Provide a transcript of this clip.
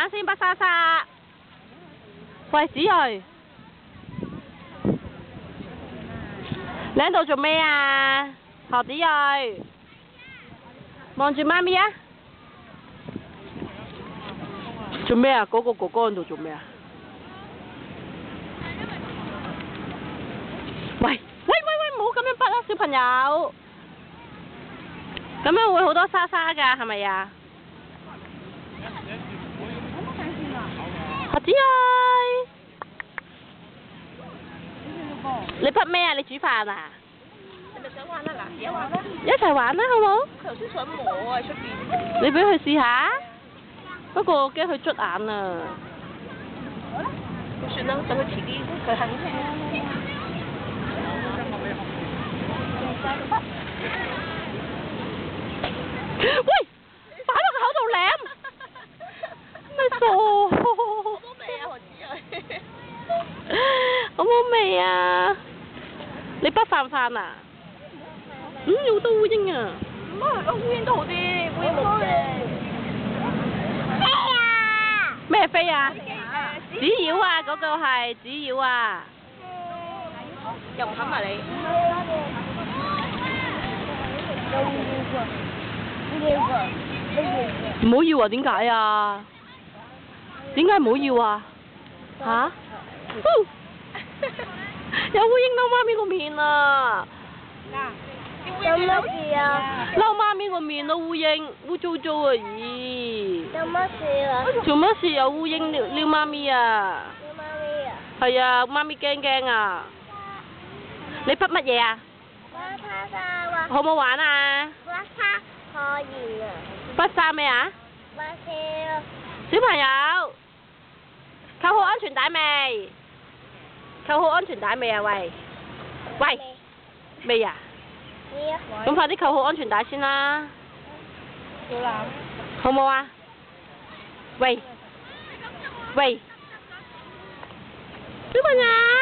眼先，不沙沙。喂，子睿，你喺度做咩啊？何子睿，望住媽咪啊！做咩啊？嗰個哥哥喺度做咩啊？喂，唔好咁樣bắt啊，小朋友！咁樣會好多沙沙㗎，係咪啊？何子睿，你bắt咩啊？你煮飯啊？你咪想玩啊？嗱，而家玩啦！一齊玩啦，好冇？佢頭先想摸啊，出邊。你俾佢試下，不過驚佢捽眼啊！咁算啦，等佢遲啲，佢肯先。喂，擺落個口度舐，咩傻？好冇味啊，何子睿。好冇味啊！你不飯飯啊？有好多烏蠅啊！唔係，烏蠅都好啲，烏蠅冇啫。飛啊！咩飛啊？紙鷂啊，嗰個係紙鷂啊！又唔冚埋你。唔好要啊！點解啊？點解唔好要啊？嚇？有烏蠅嬲媽咪個面啊！有乜事啊？嬲媽咪個面咯，烏蠅污糟糟啊！咦？有乜事啊？做乜事有烏蠅撩媽咪啊？你媽咪啊？係啊，媽咪驚啊！你筆乜嘢啊？畫叉沙好唔好玩啊？畫叉可以啊！筆沙咩啊？畫車小朋友，扣好安全帶未？扣好安全帶未啊？喂，未啊？咁快啲扣好安全帶先啦！小欖。好冇啊？喂，小朋友。